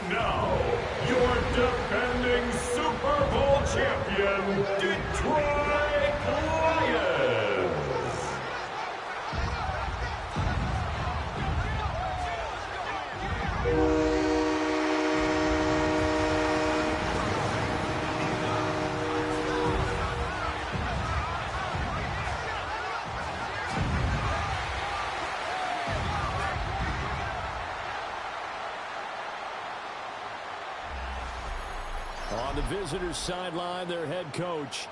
And now, your defending Super Bowl champion, Detroit Lions. On the visitors' sideline, their head coach.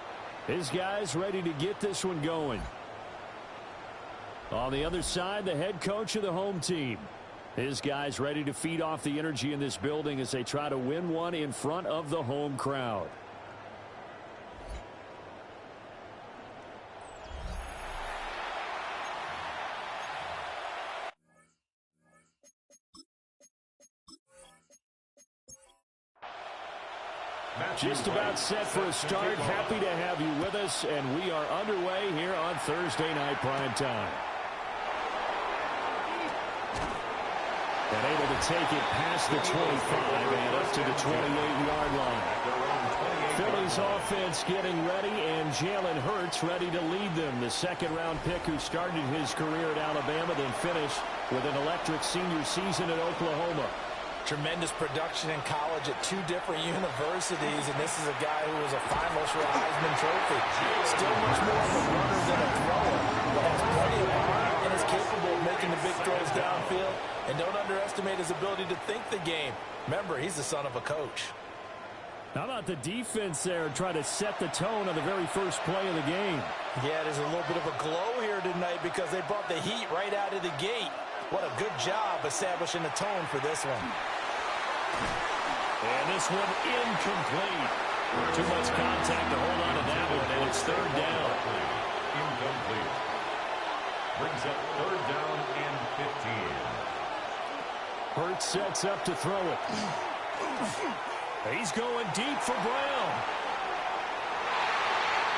His guys ready to get this one going. On the other side, the head coach of the home team. His guys ready to feed off the energy in this building as they try to win one in front of the home crowd. Just about set for a start. Happy to have you with us, and we are underway here on Thursday Night Prime Time. And able to take it past the 25 and up to the 28-yard line. Philly's offense getting ready, and Jalen Hurts ready to lead them. The second-round pick who started his career at Alabama, then finished with an electric senior season at Oklahoma. Tremendous production in college at two different universities, and this is a guy who was a finalist for a Heisman Trophy. Still much more of a runner than a thrower, but has plenty of arm and is capable of making the big throws downfield. And don't underestimate his ability to think the game. Remember, he's the son of a coach. How about the defense there trying to set the tone on the very first play of the game? Yeah, there's a little bit of a glow here tonight because they brought the heat right out of the gate. What a good job establishing the tone for this one. And this one incomplete. Too much contact to hold on to that one, and it's third down. Incomplete. Brings up third down and 15. Hurts sets up to throw it. He's going deep for Brown.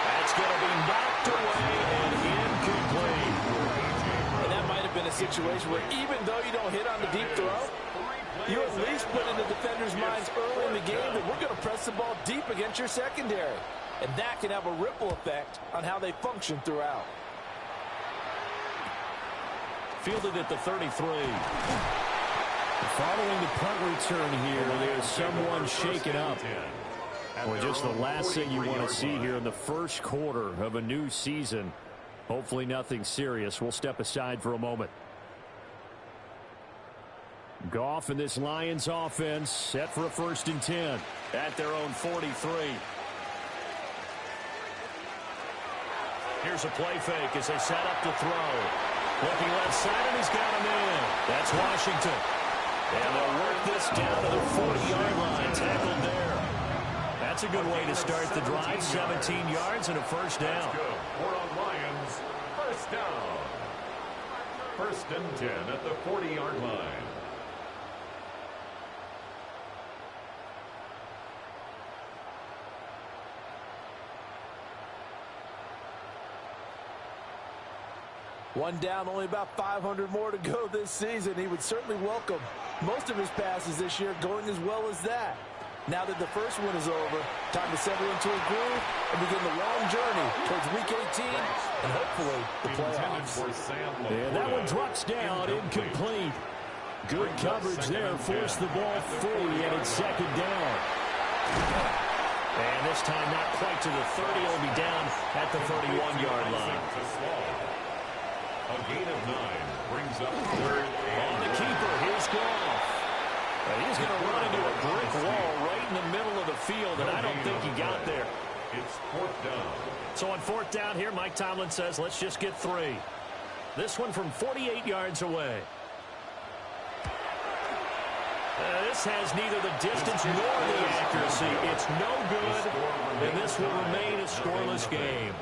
That's going to be knocked away and incomplete. And that might have been a situation where even though you don't hit on the deep throw, you at least put in the defender's minds early in the game that we're going to press the ball deep against your secondary. And that can have a ripple effect on how they function throughout. Fielded at the 33. Following the punt return here, there's someone shaken up. Or just the last thing you want to see here in the first quarter of a new season. Hopefully nothing serious. We'll step aside for a moment. Goff and this Lions offense set for a 1st and 10 at their own 43. Here's a play fake as they set up to throw. Looking left side, and he's got him in. That's Washington. And they'll work this down to the 40-yard line, tackled there. That's a good way to start the drive. 17 yards and a first down. We're on Lions. First down. 1st and 10 at the 40-yard line. One down, only about 500 more to go this season. He would certainly welcome most of his passes this year going as well as that. Now that the first one is over, time to settle into a groove and begin the long journey towards Week 18 and hopefully the playoffs. And that one drops down, incomplete. Good coverage there, forced the ball free, and it's second down. And this time not quite to the 30, it'll be down at the 31-yard line. A gain of 9 brings up third. On the keeper, here's Goff. He's going to run into a brick wall right in the middle of the field, and I don't think he got there. It's 4th down. So on 4th down here, Mike Tomlin says, let's just get 3. This one from 48 yards away. This has neither the distance nor the accuracy. It's no good, and this will remain a scoreless game.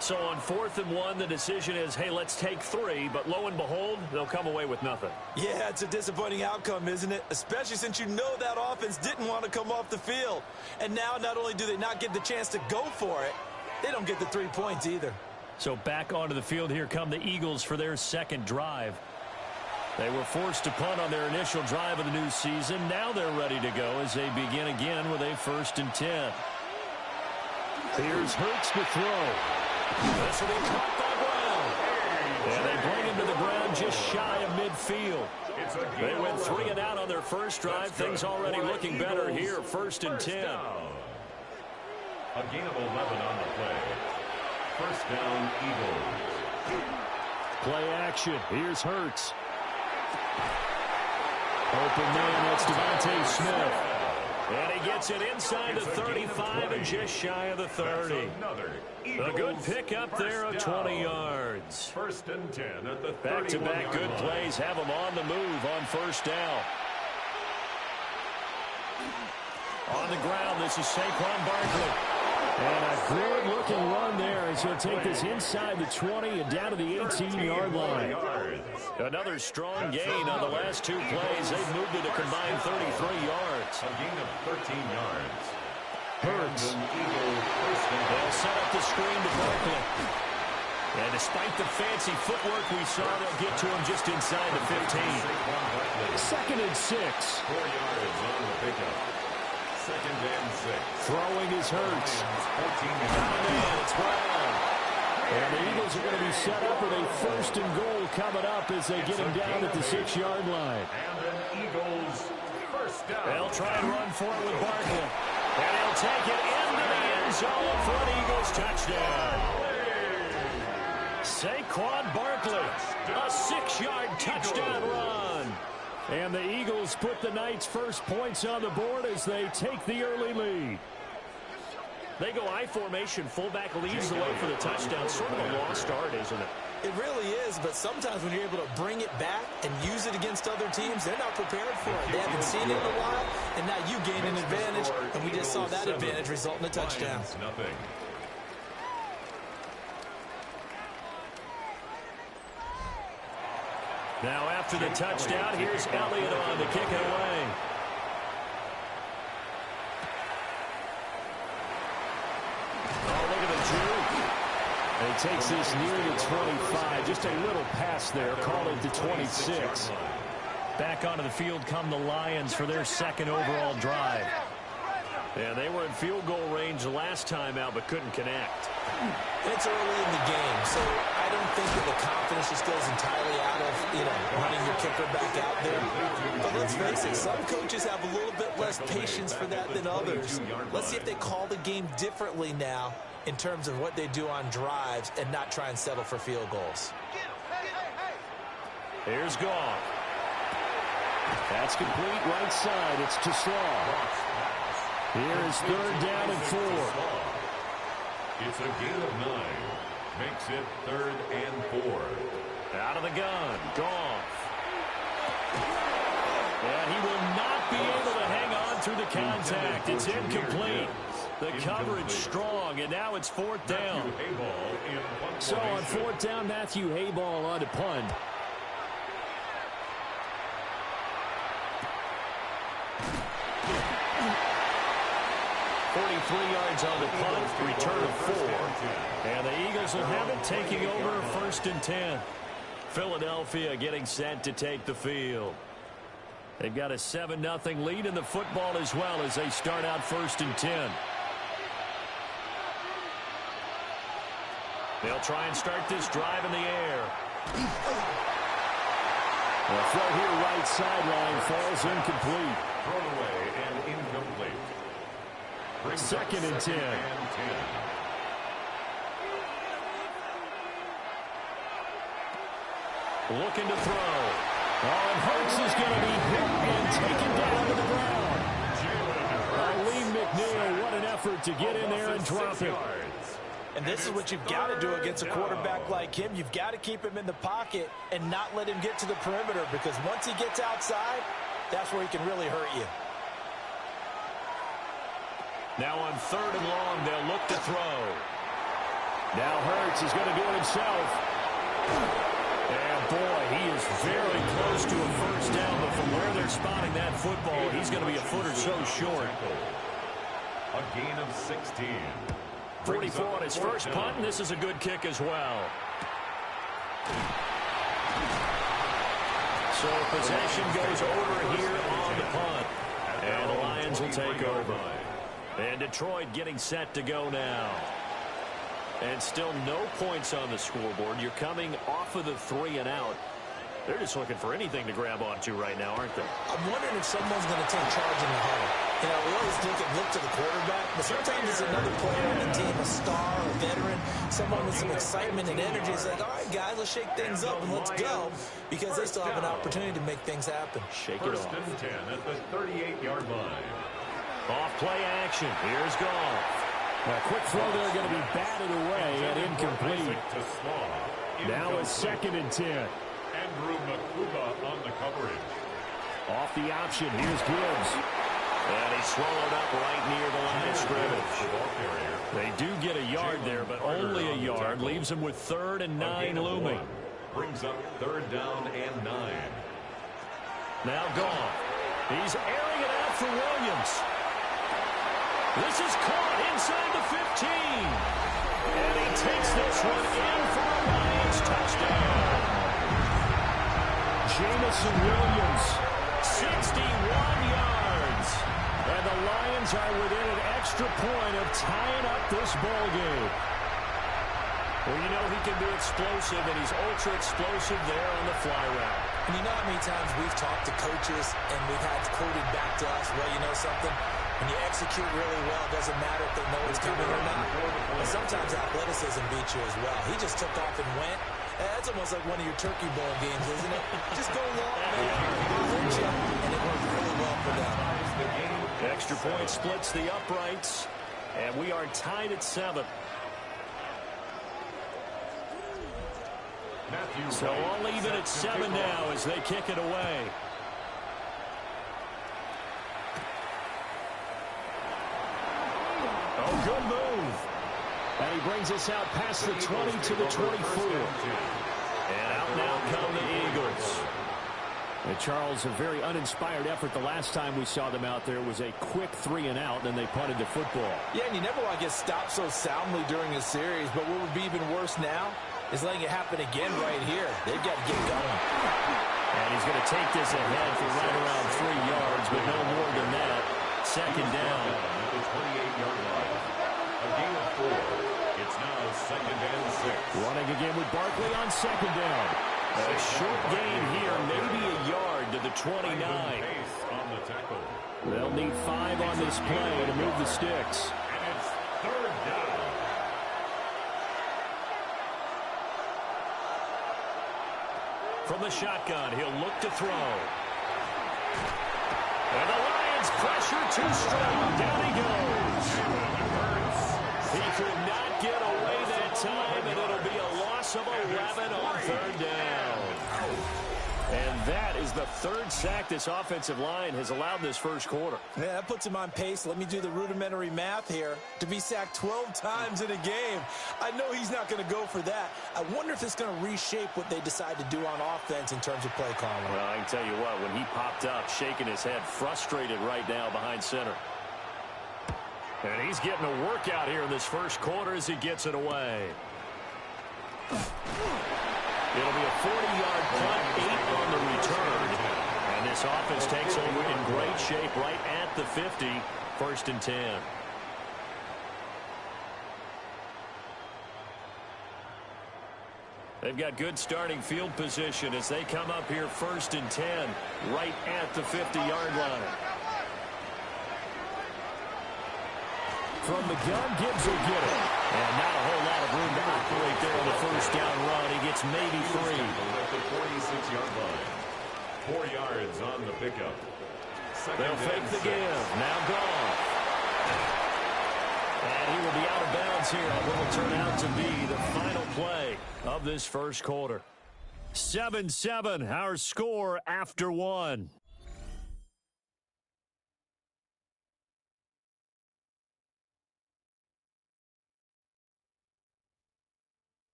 So on 4th and 1, the decision is, hey, let's take 3. But lo and behold, they'll come away with nothing. Yeah, it's a disappointing outcome, isn't it? Especially since you know that offense didn't want to come off the field. And now not only do they not get the chance to go for it, they don't get the 3 points either. So back onto the field here come the Eagles for their second drive. They were forced to punt on their initial drive of the new season. Now they're ready to go as they begin again with a 1st and 10. Here's Hurts to throw. This will be caught by Brown. And they bring him to the ground just shy of midfield. They went 3 and out on their first drive. Things already looking better here. 1st and 10. A gain of 11 on the play. 1st down, Eagles. Play action. Here's Hurts. Open man, that's Devontae Smith. And he gets it inside the 35 and just shy of the 30. A good pickup there of 20 yards. 1st and 10 at the 31. Back-to-back good plays have them on the move on 1st down. On the ground, this is Saquon Barkley. And a good-looking run there as he'll take this inside the 20 and down to the 18-yard line. Another strong gain on the last 2 plays. They've moved it a combined 33 yards. A gain of 13 yards. Hurts. They'll set up the screen to Barkley. And despite the fancy footwork we saw, they'll get to him just inside the 15. 2nd and 6. 4 yards on the pickup. 2nd and 6. Throwing is Hurts. It's Brown. And the Eagles are going to be set up with a 1st and goal coming up as they get him down at the 6-yard line. And an Eagles 1st down. They'll try and run for it with Barkley. And he'll take it into the end zone for an Eagles touchdown. Saquon Barkley, a 6-yard touchdown run. And the Eagles put the Knights' first points on the board as they take the early lead. They go I formation. Fullback leads the way for the touchdown. Sort of a lost art, isn't it? It really is, but sometimes when you're able to bring it back and use it against other teams, they're not prepared for it. They haven't seen it in a while, and now you gain an advantage, and we just saw that advantage result in a touchdown. Nothing. Now after the touchdown, here's Elliott on to kick it away. Oh, look at the juke. And he takes this near the 25. Just a little pass there. Call it the 26. Back onto the field come the Lions for their 2nd overall drive. And they were in field goal range the last time out, but couldn't connect. It's early in the game, so I don't think that the confidence just goes entirely out of, running your kicker back out there. But let's face it, some coaches have a little bit less patience for that than others. Let's see if they call the game differently now in terms of what they do on drives and not try and settle for field goals. Here's Goff. That's complete right side. It's to Slaw. Here's 3rd down and 4. It's a gain of 9. Makes it 3rd and 4. Out of the gun. Goff. And he will not be able to hang on through the contact. It's incomplete. The coverage strong, and now it's 4th down. So on 4th down, Matthew Hayball on to punt. Yards on the punt, return of 4. And the Eagles will have it taking over 1st and 10. Philadelphia getting set to take the field. They've got a 7-0 lead in the football as well as they start out 1st and 10. They'll try and start this drive in the air. The throw here right sideline falls incomplete. Thrown away and incomplete. 2nd and 10. Looking to throw. Oh, and Hurts is going to be hit and taken down to the ground. Lee McNeil, what an effort to get in there and drop it. And this is what you've got to do against a quarterback like him. You've got to keep him in the pocket and not let him get to the perimeter, because once he gets outside, that's where he can really hurt you. Now on 3rd and long, they'll look to throw. Now Hurts is going to do it himself. And boy, he is very close to a 1st down, but from where they're spotting that football, he's going to be a foot or so short. A gain of 16. 44 on his first punt, and this is a good kick as well. So possession goes over here on the punt. And the Lions will take over. And Detroit getting set to go now. And still no points on the scoreboard. You're coming off of the 3 and out. They're just looking for anything to grab onto right now, aren't they? I'm wondering if someone's going to take charge in the huddle. You know, we always look to the quarterback, but sometimes it's another player on the team, a star, a veteran, someone with some excitement and energy. It's like, all right, guys, let's shake things up and let's go, because they still have an opportunity to make things happen. Shake it off. First and 10 at the 38-yard line. Off play action. Here's Goff. A quick throw there going to be batted away and incomplete. Now it's 2nd and 10. Andrew Makuba on the coverage. Off the option, here's Gibbs. And he's swallowed up right near the line of scrimmage. They do get a yard there, but only a yard. Leaves them with 3rd and 9 looming. Brings up 3rd down and 9. Now Goff. He's airing it out for Williams. This is caught inside the 15. And he takes this one in for a Lions touchdown. Jamison Williams. 61 yards. And the Lions are within an extra point of tying up this ball game. Well, you know he can be explosive, and he's ultra explosive there on the fly route. And you know how many times we've talked to coaches and we've had quoted back to us, well, you know something? When you execute really well, it doesn't matter if they know it's coming or not. And sometimes athleticism beats you as well. He just took off and went. That's almost like one of your turkey bowl games, isn't it? Just go long, man. And it worked really well for them. Extra point splits the uprights, and we are tied at 7. So all even at 7 now as they kick it away. Oh, good move. And he brings us out past the 20 to the 24. And out now come the Eagles. And Charles, a very uninspired effort the last time we saw them out there. Was a quick 3 and out, and then they punted the football. Yeah, and you never want to get stopped so soundly during a series, but what would be even worse now is letting it happen again right here. They've got to get going. And he's going to take this ahead for right around 3 yards, but no more than that. 2nd down. At the 28-yard line. A gain of 4. It's now 2nd and 6. Running again with Barkley on 2nd down. A short gain here, maybe a yard to the 29. On the tackle. They'll need 5 on this play to move the sticks. And it's 3rd down. From the shotgun, he'll look to throw. And the Lions pressure too strong. Down he goes. He could not get away that time, and it'll be a loss of 11 on 3rd down. And that is the 3rd sack this offensive line has allowed this first quarter. Yeah, that puts him on pace. Let me do the rudimentary math here. To be sacked 12 times in a game, I know he's not going to go for that. I wonder if it's going to reshape what they decide to do on offense in terms of play calling. Well, I can tell you what, when he popped up, shaking his head, frustrated right now behind center. And he's getting a workout here in this first quarter as he gets it away. It'll be a 40-yard punt, 8 on the return. And this offense takes over in great shape right at the 50, 1st and 10. They've got good starting field position as they come up here 1st and 10, right at the 50-yard line. From the gun, Gibbs will get it. And not a whole lot of room to operate there on the 1st down run. He gets maybe 3. At the 46-yard line. 4 yards on the pickup. They'll fake the give. Now Goff. And he will be out of bounds here on what will turn out to be the final play of this first quarter. 7-7, our score after 1.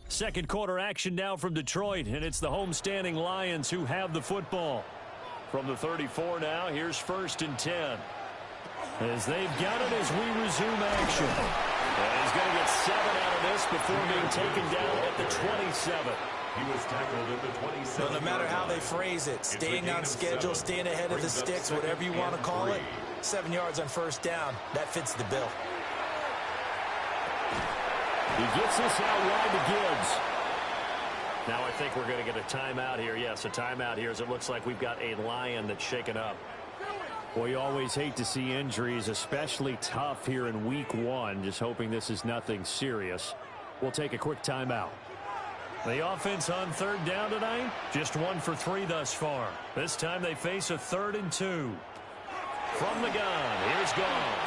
Second quarter action now from Detroit, and it's the homestanding Lions who have the football. From the 34 now, here's 1st and 10. As they've got it as we resume action. And he's going to get 7 out of this before being taken down at the 27. He was tackled at the 27. No matter how they phrase it, staying on schedule, staying ahead of the sticks, whatever you want to call it, 7 yards on first down, that fits the bill. He gets this out wide to Gibbs. Now I think we're going to get a timeout here. Yes, a timeout here as it looks like we've got a Lion that's shaken up. Well, you always hate to see injuries, especially tough here in week 1. Just hoping this is nothing serious. We'll take a quick timeout. The offense on third down tonight, just 1 for 3 thus far. This time they face a 3rd and 2. From the gun, here's Goff.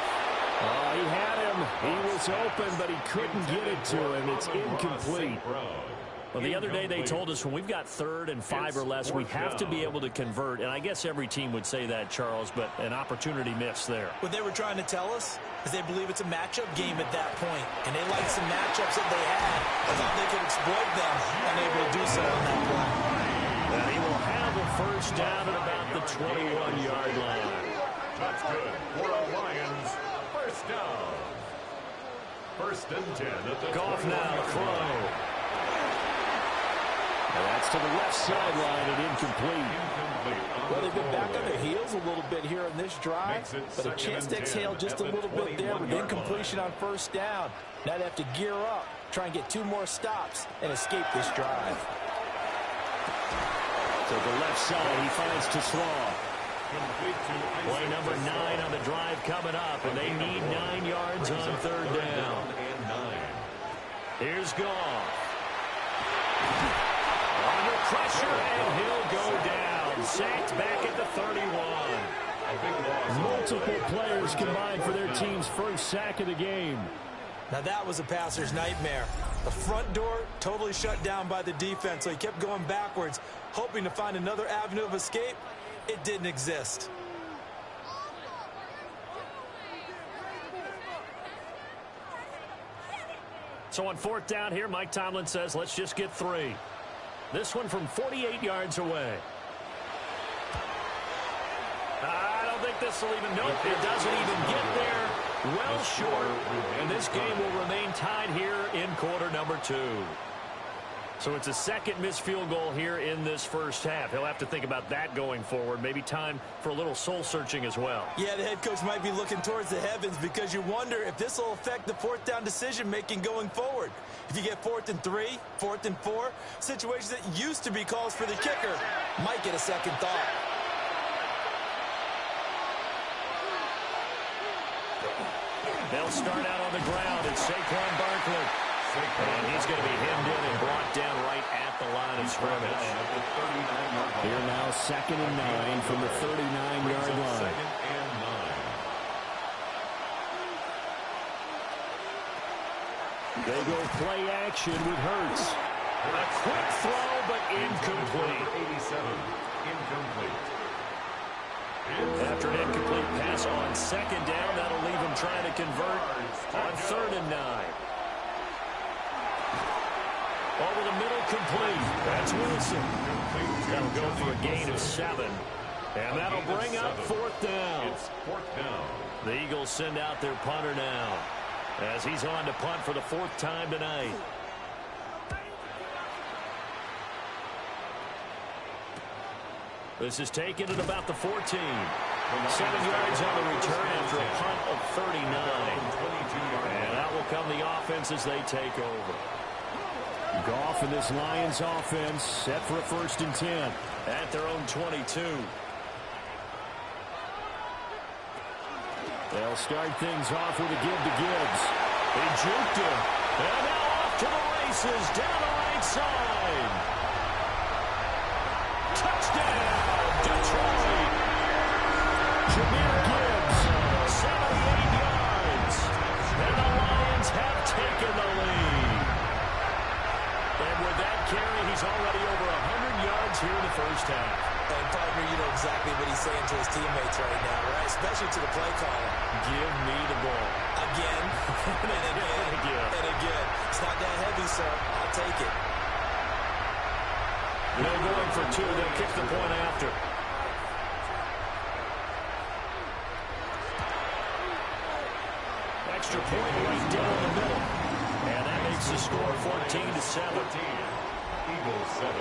Oh, he had him. He was open, but he couldn't get it to him. It's incomplete. Well, the other day they told us when we've got 3rd and 5 or less, we have to be able to convert. And I guess every team would say that, Charles, but an opportunity missed there. What they were trying to tell us is they believe it's a matchup game at that point. And they liked some matchups that they had. I thought they could exploit them, unable to do so on that play. And he will have a first down at about the 21-yard line. That's good for a Lions first down. 1st and 10 at the Goff now to throw. And that's to the left sideline and incomplete. Well, they've been back on their heels a little bit here in this drive, but a chance to exhale just a little bit there with incompletion on first down. Now they have to gear up, try and get 2 more stops, and escape this drive. To the left side, he finds Tesla. Play number 9 on the drive coming up, and they need 9 yards on 3rd down. Here's Goff. Under pressure, and he'll go down. Sacked back at the 31. Multiple players combined for their team's first sack of the game. Now that was a passer's nightmare. The front door totally shut down by the defense, so he kept going backwards, hoping to find another avenue of escape. It didn't exist. So on 4th down here, Mike Tomlin says, let's just get 3. This one from 48 yards away. I don't think this will even, nope, it doesn't even get there. Well short, and this game will remain tied here in quarter number 2. So it's a 2nd missed field goal here in this first half. He'll have to think about that going forward. Maybe time for a little soul-searching as well. Yeah, the head coach might be looking towards the heavens because you wonder if this will affect the 4th down decision-making going forward. If you get 4th and 3, 4th and 4, situations that used to be calls for the kicker might get a second thought. They'll start out on the ground. It's Saquon Barkley. And he's going to be hemmed in and brought down right at the line of scrimmage. Here now 2nd and 9 from the 39-yard line. They go play action with Hurts. A quick throw, but incomplete. 87, incomplete. After an incomplete pass on 2nd down, that'll leave him trying to convert on 3rd and 9. Over the middle, complete. That's Wilson. That'll go for a gain of 7. And that'll bring up 4th down. It's 4th down. The Eagles send out their punter now, as he's on to punt for the 4th time tonight. This is taken at about the 14. 7 yards on the return after a punt of 39. And that will come the offense as they take over. Goff in this Lions offense set for a 1st and 10. At their own 22. They'll start things off with a give to Gibbs. He juked him. And now off to the races down the right side. Touchdown, Detroit. Jahmyr Gibbs, 78 yards. And the Lions have taken the lead. And with that carry, he's already over 100 yards here in the first half. And partner, you know exactly what he's saying to his teammates right now, right? Especially to the play caller. Give me the ball. Again, and again, and again. It's not that heavy, sir. I'll take it. They're going for 2. They'll kick the point after. Extra point right down the middle. And that makes the score 14-7. Eagles 7.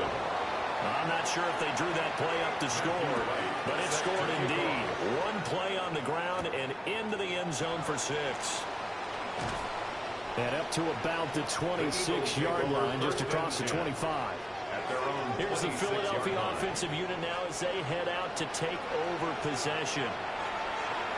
I'm not sure if they drew that play up to score, but it scored indeed. One play on the ground and into the end zone for 6. And up to about the 26-yard line, just across the 25. Here's the Philadelphia offensive unit now as they head out to take over possession.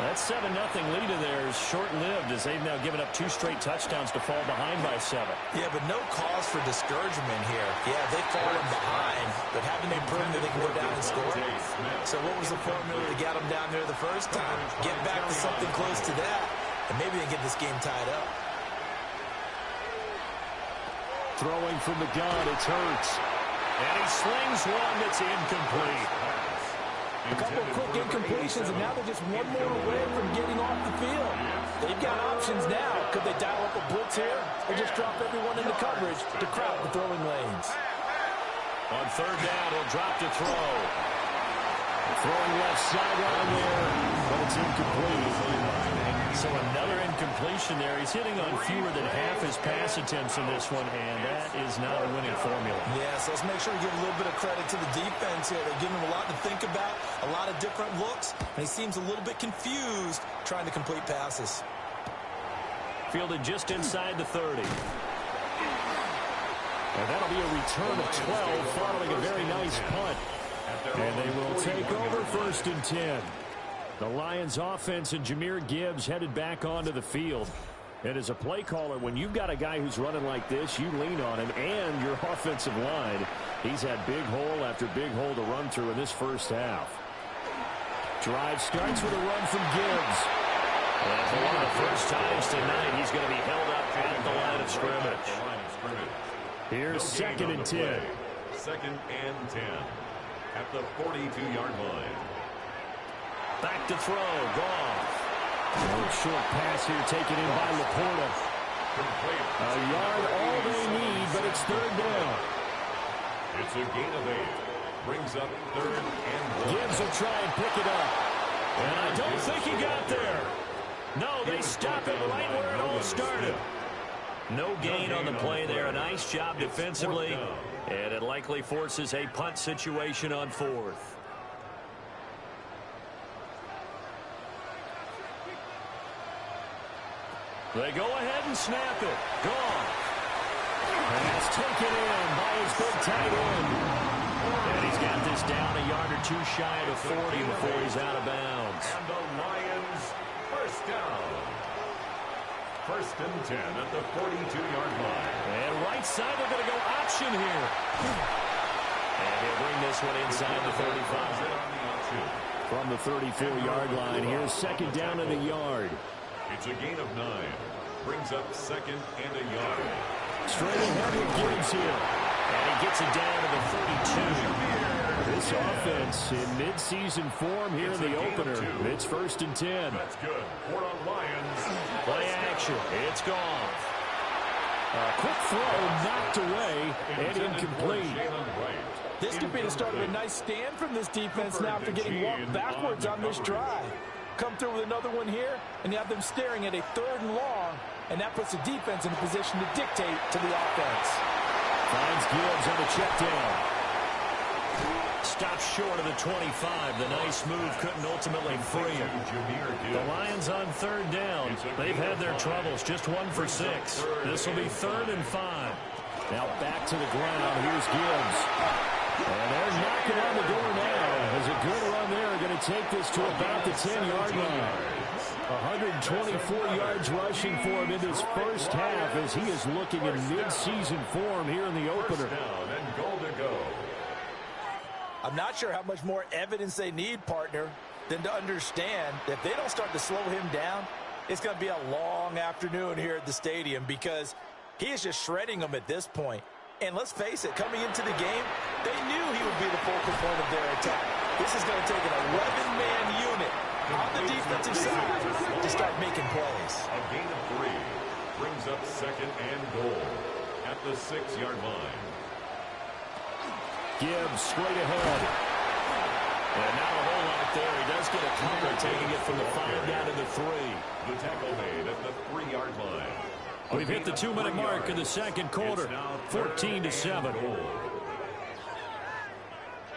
That 7-0 lead of theirs short-lived as they've now given up 2 straight touchdowns to fall behind by 7. Yeah, but no cause for discouragement here. Yeah, they've fallen behind, but haven't they proven that they can go down and score? So what was the formula that got them down there the first time? Get back to something close to that, and maybe they get this game tied up. Throwing from the gun, it's Hurts. And he slings one that's incomplete. A couple of quick incompletions, and now they're just one more away from getting off the field. They've got options now. Could they dial up a blitz here or just drop everyone into coverage to crowd the throwing lanes? On 3rd down, he'll drop to throw. Throwing left sideline there, but it's incomplete. So another incompletion there. He's hitting on fewer than half his pass attempts in this one, and that is not a winning formula. Yeah, so let's make sure we give a little bit of credit to the defense here. They're giving him a lot to think about, a lot of different looks, and he seems a little bit confused trying to complete passes. Fielded just inside the 30. And that'll be a return of 12 following a very nice punt. And they will take over 1st and 10. The Lions offense and Jahmyr Gibbs headed back onto the field. And as a play caller, when you've got a guy who's running like this, you lean on him and your offensive line. He's had big hole after big hole to run through in this first half. Drive starts with a run from Gibbs. And for one of the first times tonight, he's going to be held up at the line of scrimmage. Here's 2nd and 10. 2nd and 10 at the 42-yard line. Back to throw. Goff. Short pass here taken in by Laporta. A yard all they need, but it's 3rd down. It's a gain of 8. Brings up 3rd and 1. Gibbs will try and pick it up. And I don't think he got there. No, they stop it right where it all started. No gain on the play there. A nice job defensively. And it likely forces a punt situation on 4th. They go ahead and snap it. Gone. Pass taken in by his big tight end. And he's got this down a yard or 2 shy of 40 before he's out of bounds. And the Lions, 1st down. 1st and 10 at the 42-yard line. And right side, they're going to go option here. And he'll bring this one inside the 35. From the 34-yard line, here's 2nd down and a yard. It's a gain of 9. Brings up 2nd and a yard. Straight ahead with Gibbs here. And he gets it down to the 32. This offense in midseason form here in the opener. It's 1st and 10. That's good. For the Lions. Play action. It's gone. A quick throw knocked away and incomplete. This could be the start of a nice stand from this defense now after getting walked backwards on this drive. Come through with another one here, and you have them staring at a 3rd and long, and that puts the defense in a position to dictate to the offense. Finds Gibbs on the check down. Stops short of the 25. The nice move couldn't ultimately free him. The Lions on 3rd down. They've had their troubles. Just 1 for 6. This will be 3rd and 5. Now back to the ground. Here's Gibbs. And they're knocking on the door now. As a good run there, going to take this to about the 10-yard line. 124 yards rushing for him in this first half as he is looking in mid-season form here in the opener. And goal to go. I'm not sure how much more evidence they need, partner, than to understand that if they don't start to slow him down, it's going to be a long afternoon here at the stadium because he is just shredding them at this point. And let's face it, coming into the game, they knew he would be the focal point of their attack. This is going to take an 11-man unit on the defensive side to start making plays. A gain of 3 brings up 2nd and goal at the 6-yard line. Gibbs straight ahead. And not a whole lot there. He does get a cover, taking it from the 5 down to the 3. The tackle made at the 3-yard line. We've hit the 2-minute mark in the second quarter. 14-7.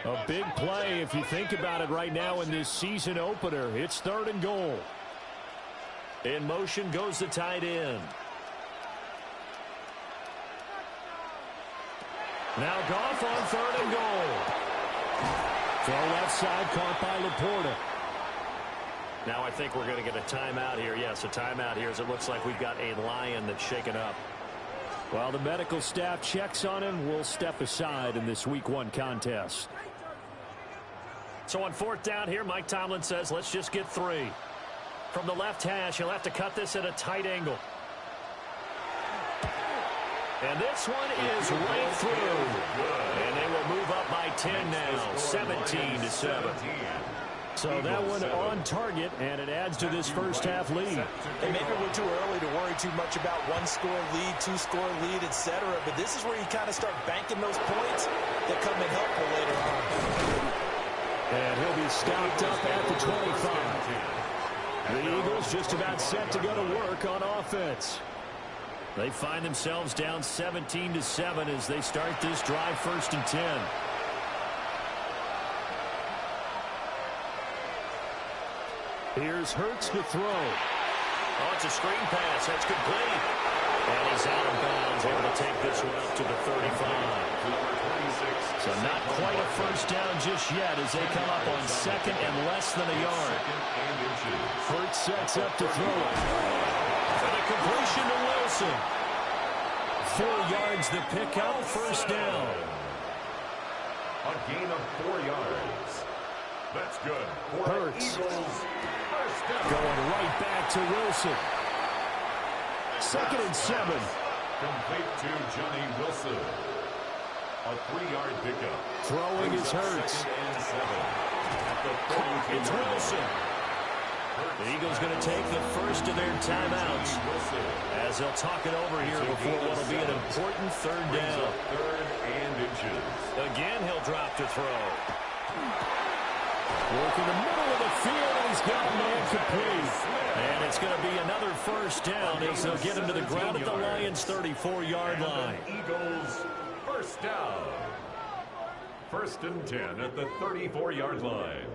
A big play if you think about it right now in this season opener. It's 3rd and goal. In motion goes the tight end. Now Goff on 3rd and goal. Throw left side caught by Laporta. Now I think we're going to get a timeout here. Yes, a timeout here as it looks like we've got a Lion that's shaken up. While the medical staff checks on him, we'll step aside in this Week 1 contest. So on 4th down here, Mike Tomlin says, let's just get 3. From the left hash, he'll have to cut this at a tight angle. And this one is right through. And they will move up by 10 now, 17-7. So that one on target, and it adds to this first half lead. And maybe we're too early to worry too much about 1-score lead, 2-score lead, etc. But this is where you kind of start banking those points that come in helpful later on. And he'll be stopped up at the 25. The Eagles just about set to go to work on offense. They find themselves down 17-7 as they start this drive 1st and 10. Here's Hurts to throw. Oh, it's a screen pass. That's complete. And he's out of bounds, able to take this one up to the 35. So not quite a first down just yet as they come up on 2nd and less than a yard. Hurts sets up to throw it. And a completion to Wilson. 4 yards the pickup, first down. A gain of 4 yards. That's good. Hurts First down. going right back to Wilson. 2nd and 7. Complete to Johnny Wilson. A 3-yard pickup. Throwing is Hurts. 2nd and 7. At the 33. It's Wilson. The Eagles going to take the first of their timeouts as they'll talk it over here before what will be an important 3rd down. 3rd and inches. Again, he'll drop to throw. Work in the middle of the field, and he's got a man complete. And it's going to be another first down as they'll get him to the ground at the Lions' 34-yard line. Eagles first down. 1st and 10 at the 34-yard line.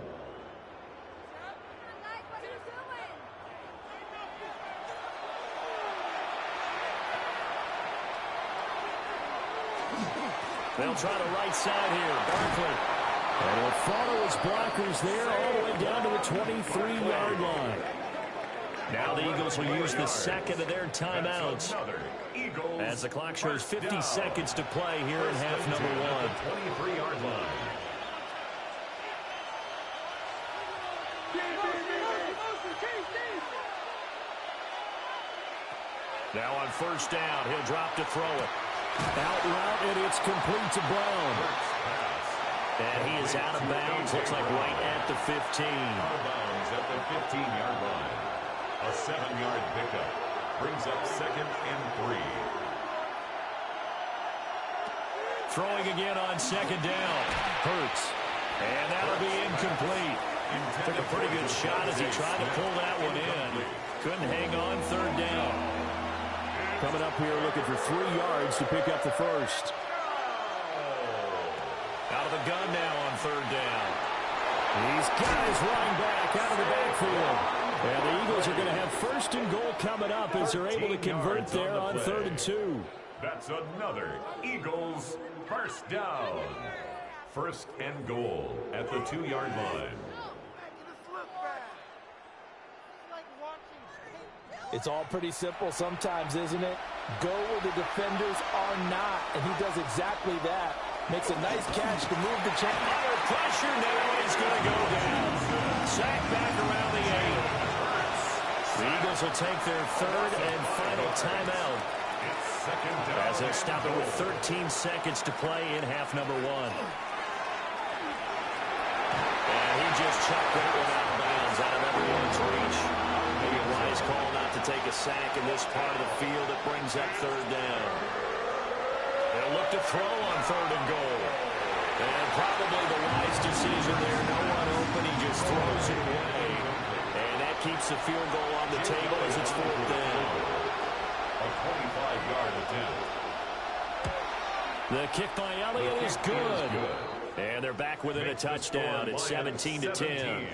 They'll try the right side here. Barkley. And he'll follow his blockers there all the way down to the 23-yard line. Now the Eagles will use the 2nd of their timeouts as the clock shows 50 seconds to play here in half number 1. 23-yard line. Now on 1st down, he'll drop to throw it. Out route, and it's complete to Brown. And he is out of bounds, looks like right at the 15. Out of bounds at the 15-yard line. A 7-yard pickup brings up 2nd and 3. Throwing again on 2nd down. Hurts. And that'll be incomplete. Took a pretty good shot as he tried to pull that one in. Couldn't hang on 3rd down. Coming up here looking for 3 yards to pick up the first. Out of the gun now on 3rd down. He's got his running back out of the backfield. And the Eagles are going to have 1st and goal coming up as they're able to convert there on 3rd and 2. That's another Eagles first down. 1st and goal at the 2-yard line. It's all pretty simple sometimes, isn't it? Go where the defenders are not, and he does exactly that. Makes a nice catch to move the chain. Under pressure now, he's going to go down. Sack back around the 8. The Eagles will take their 3rd and final timeout as they'll stop it with 13 seconds to play in half number 1. And he just chucked that one out of bounds, out of everyone's reach. Maybe a wise call not to take a sack in this part of the field that brings up 3rd down. They'll look to throw on 3rd and goal. And probably the wise decision there. No one open. He just throws it away. And that keeps the field goal on the table as it's 4th down. A 25-yard attempt. The kick by Elliott is good. And they're back within a touchdown. It's 17-10.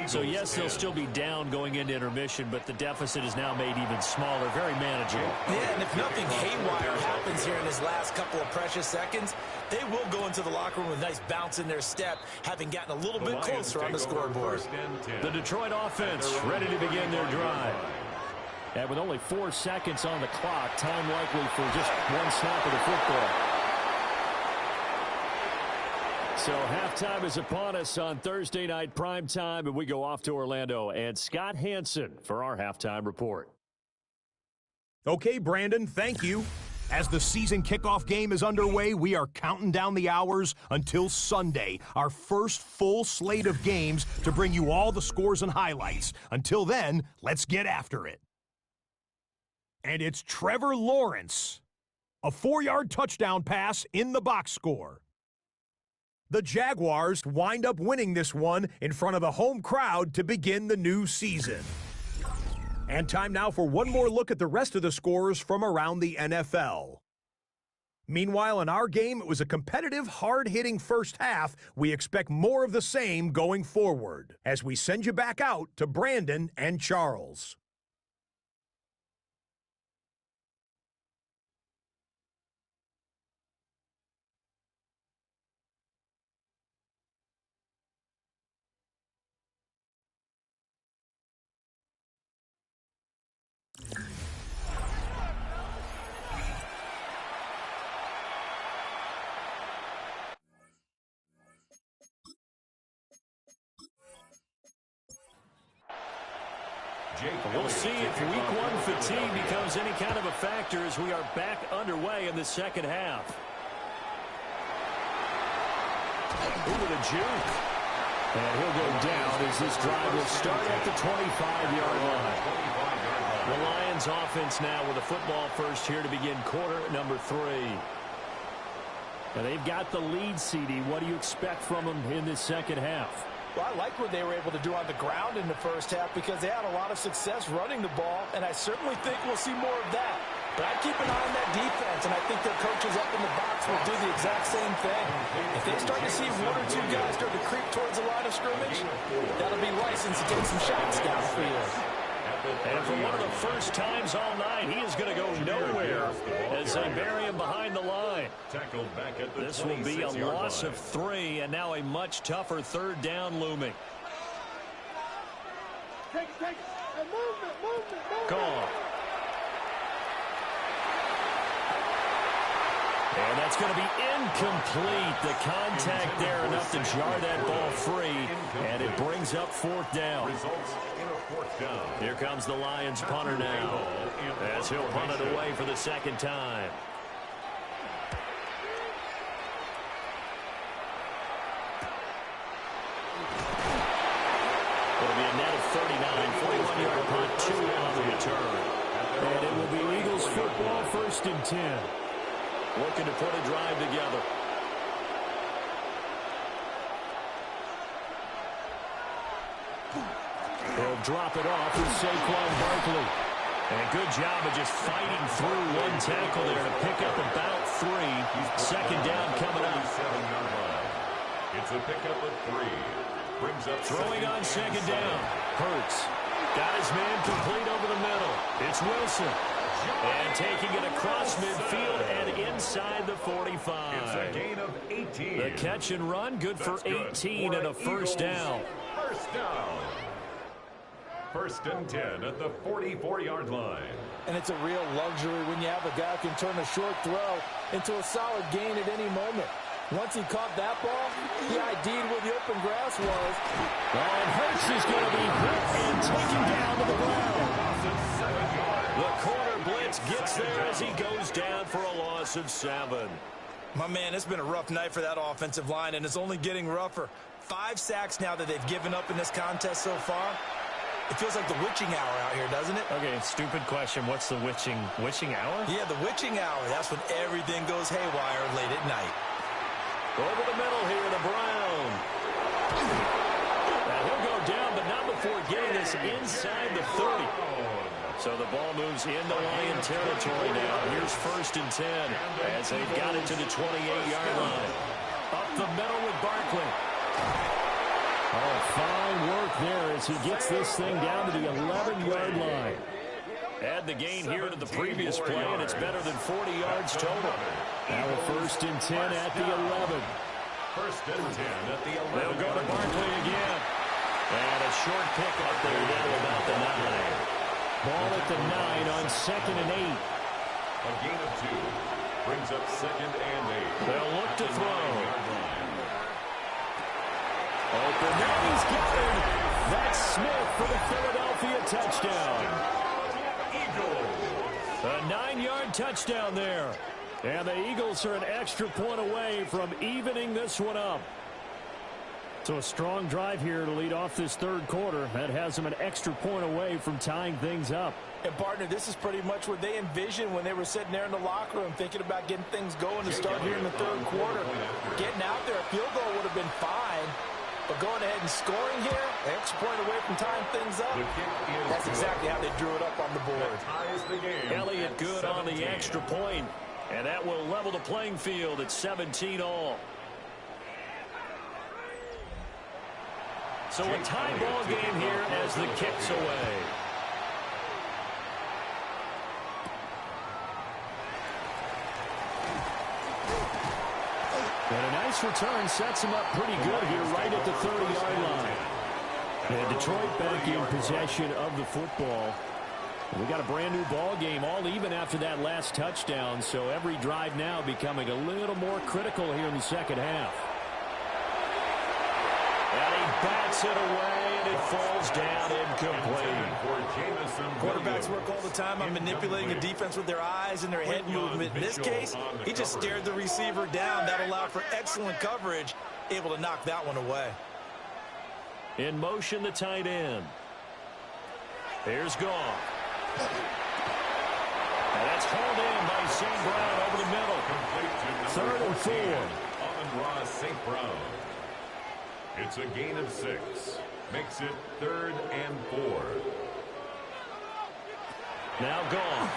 So, yes, they'll still be down going into intermission, but the deficit is now made even smaller, very manageable. Yeah, and if nothing haywire happens here in his last couple of precious seconds, they will go into the locker room with a nice bounce in their step, having gotten a little bit closer on the scoreboard. The Detroit offense ready to begin their drive. And with only 4 seconds on the clock, time likely for just one snap of the football. So halftime is upon us on Thursday night primetime, and we go off to Orlando. And Scott Hansen for our halftime report. Okay, Brandon, thank you. As the season kickoff game is underway, we are counting down the hours until Sunday, our first full slate of games to bring you all the scores and highlights. Until then, let's get after it. And it's Trevor Lawrence. A 4-yard touchdown pass in the box score. The Jaguars wind up winning this one in front of the home crowd to begin the new season. And time now for one more look at the rest of the scores from around the NFL. Meanwhile, in our game, it was a competitive, hard-hitting first half. We expect more of the same going forward as we send you back out to Brandon and Charles. We'll see if week one fatigue becomes any kind of a factor as we are back underway in the second half. Ooh, the juke. And he'll go down as this drive will start at the 25-yard line. The Lions offense now with a football first here to begin quarter number 3. And they've got the lead, CD. What do you expect from them in this second half? Well, I like what they were able to do on the ground in the first half because they had a lot of success running the ball, and I certainly think we'll see more of that. But I keep an eye on that defense, and I think their coaches up in the box will do the exact same thing. If they start to see 1 or 2 guys start to creep towards the line of scrimmage, that'll be license to take some shots downfield. And for one of the first times all night, he is going to go nowhere as they bury him behind the line. This will be a loss of 3, and now a much tougher third down looming. Call. And that's going to be incomplete. The contact there enough to jar that ball free, and it brings up 4th down. Here comes the Lions punter now as he'll punt it away for the second time. It'll be a net of 39, 41-yard punt, 2 on the return. And it will be Eagles football, 1st and 10. Looking to put a drive together. They'll drop it off with Saquon Barkley. And good job of just fighting through one tackle there to pick up about 3. Second down coming up. It's a pickup of 3. Brings up throwing on second down. Hurts. Got his man complete over the middle. It's Wilson. And taking it across midfield and inside the 45. It's a gain of 18. The catch and run, good for 18 and a first down. First down. 1st and 10 at the 44-yard line. And it's a real luxury when you have a guy who can turn a short throw into a solid gain at any moment. Once he caught that ball, he ID'd where the open grass was. And Hurts is going to be hit and taken down to the ground. The corner blitz gets there as he goes down for a loss of 7. My man, it's been a rough night for that offensive line, and it's only getting rougher. 5 sacks now that they've given up in this contest so far. It feels like the witching hour out here, doesn't it? Okay, stupid question. What's the witching hour? Yeah, the witching hour. That's when everything goes haywire late at night. Over the middle here, the Brown. Now he'll go down, but not before getting this inside the 30. So the ball moves into Lion territory now. Here's 1st and 10 as they've got it to the 28-yard line. Up the middle with Barkley. Oh, fine work there as he gets this thing down to the 11-yard line. Add the gain here to the previous play, and it's better than 40 yards total. Now a 1st and 10 at the 11. 1st and 10 at the 11. They'll go to Barkley again. And a short pick up there down to about the 9. Ball at the 9 on 2nd and 8. A gain of 2 brings up 2nd and 8. They'll look to throw. Open, now he's got it. That's Smith for the Philadelphia touchdown. A 9-yard touchdown there. And the Eagles are an extra point away from evening this one up. So a strong drive here to lead off this 3rd quarter. That has them an extra point away from tying things up. And, partner, this is pretty much what they envisioned when they were sitting there in the locker room thinking about getting things going to start here in the 3rd quarter. Getting out there, a field goal would have been fine. But going ahead and scoring here, an extra point away from tying things up, that's exactly how they drew it up on the board. Elliott good on the extra point, and that will level the playing field at 17 all. So a tie ball game here as the kick's away. And a nice return sets him up pretty good here right at the 30-yard line. And Detroit back in possession of the football. We got a brand new ball game, all even after that last touchdown. So every drive now becoming a little more critical here in the 2nd half. And he bats it away, and it falls down incomplete. Quarterbacks work all the time on manipulating a defense with their eyes and their head movement. In this case, he just stared the receiver down. That allowed for excellent coverage, able to knock that one away. In motion, the tight end. Here's Goff. And that's hauled in by St. Brown over the middle. 3rd and 4. Amon-Ra St. Brown. It's a gain of 6. Makes it 3rd and 4. Now Goff.